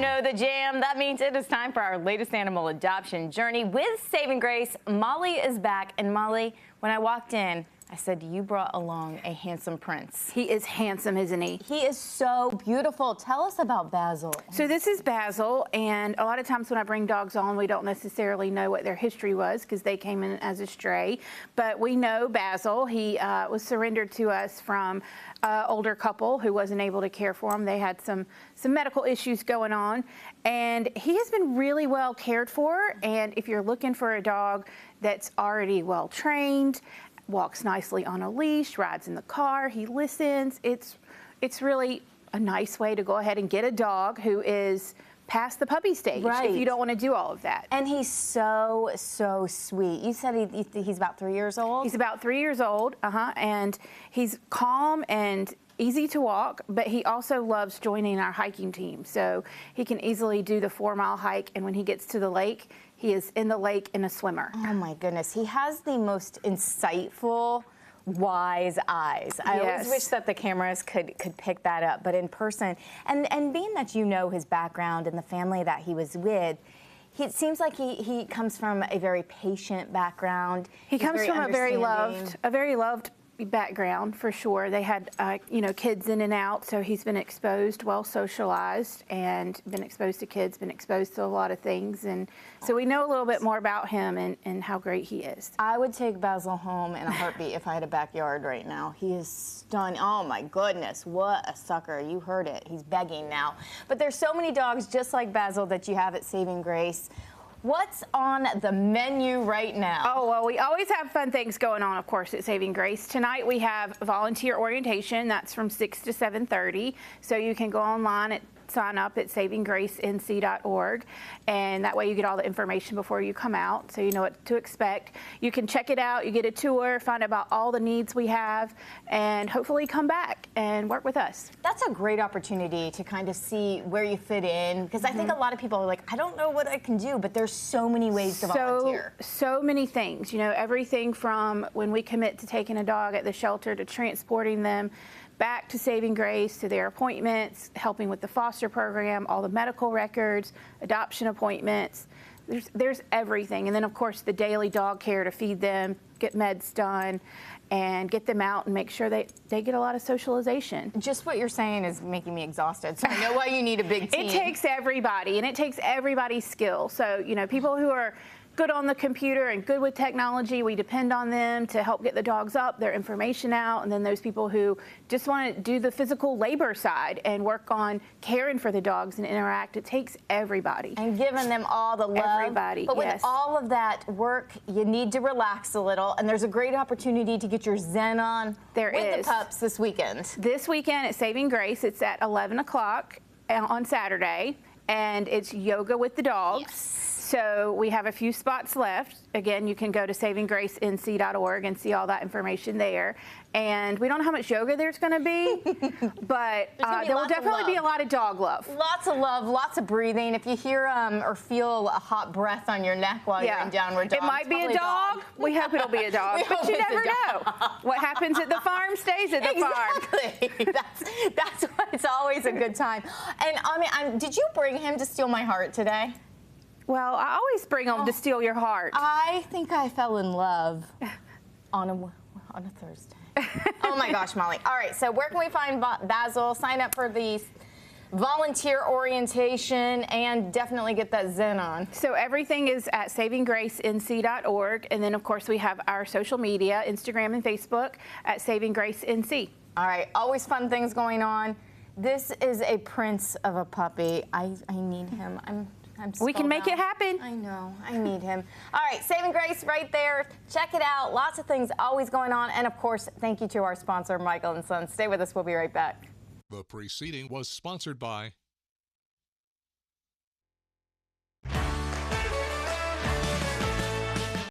know the jam. That means it is time for our latest animal adoption journey with Saving Grace. Molly is back. And Molly, when I walked in, I said, you brought along a handsome prince. He is handsome, isn't he? He is so beautiful. Tell us about Bazzle. So this is Bazzle, and a lot of times when I bring dogs on, we don't necessarily know what their history was because they came in as a stray. But we know Bazzle. He was surrendered to us from an older couple who wasn't able to care for him. They had some medical issues going on, and he has been really well cared for. And if you're looking for a dog that's already well trained, walks nicely on a leash, rides in the car, he listens. It's really a nice way to go ahead and get a dog who is past the puppy stage, right, if you don't want to do all of that. And he's so sweet. You said he's about 3 years old? He's about 3 years old, and he's calm and easy to walk, but he also loves joining our hiking team. So he can easily do the 4-mile hike, and when he gets to the lake, he is in the lake in a swimmer. Oh my goodness, he has the most insightful, wise eyes. I always wish that the cameras could pick that up, but in person, and being that you know his background and the family that he was with, it seems like he comes from a very patient background. He comes from a very loved background, for sure. They had kids in and out, so he's been exposed, well socialized, and been exposed to kids, been exposed to a lot of things, and so we know a little bit more about him and how great he is. I would take Bazzle home in a heartbeat if I had a backyard right now. He is stunning. Oh my goodness, what a sucker. You heard it. He's begging now. But there's so many dogs just like Bazzle that you have at Saving Grace. What's on the menu right now? Oh, well, we always have fun things going on, of course, at Saving Grace. Tonight we have volunteer orientation. That's from 6 to 7:30. So you can go online and sign up at savinggracenc.org, and that way you get all the information before you come out, so you know what to expect. You can check it out, you get a tour, find out about all the needs we have, and hopefully come back and work with us. That's a great opportunity to kind of see where you fit in, because I think a lot of people are like, I don't know what I can do, but there's so many ways to volunteer. So many things, everything from when we commit to taking a dog at the shelter to transporting them back to Saving Grace, to their appointments, helping with the foster program, all the medical records, adoption appointments. There's everything. And then, of course, the daily dog care to feed them, get meds done, and get them out and make sure they get a lot of socialization. Just what you're saying is making me exhausted, so I know why you need a big team. It takes everybody, and it takes everybody's skill. So, people who are good on the computer and good with technology, we depend on them to help get the dogs up, their information out, and then those people who just want to do the physical labor side and work on caring for the dogs and interact. It takes everybody. And giving them all the love. Everybody, but with all of that work, you need to relax a little, and there's a great opportunity to get your zen on with the pups this weekend. This weekend at Saving Grace, it's at 11 o'clock on Saturday, and it's yoga with the dogs. Yes. So we have a few spots left. Again, you can go to savinggracenc.org and see all that information there. And we don't know how much yoga there's going to be, but there will definitely be a lot of dog love. Lots of love, lots of breathing. If you hear or feel a hot breath on your neck while you're in downward dog, it might be a dog. We hope it'll be a dog, but you never know. What happens at the farm stays at the farm. Exactly. That's why it's always a good time. And I mean, did you bring him to steal my heart today? Well, I always bring them to steal your heart. I think I fell in love on a Thursday. Oh my gosh, Molly. All right, so where can we find Bazzle? Sign up for the volunteer orientation and definitely get that zen on. So everything is at savinggracenc.org, and then of course we have our social media, Instagram and Facebook, at Saving Grace NC. All right, always fun things going on. This is a prince of a puppy. I need him. We can make it happen. I know. I need him. All right, Saving Grace right there. Check it out. Lots of things always going on. And, of course, thank you to our sponsor, Michael & Sons. Stay with us. We'll be right back. The preceding was sponsored by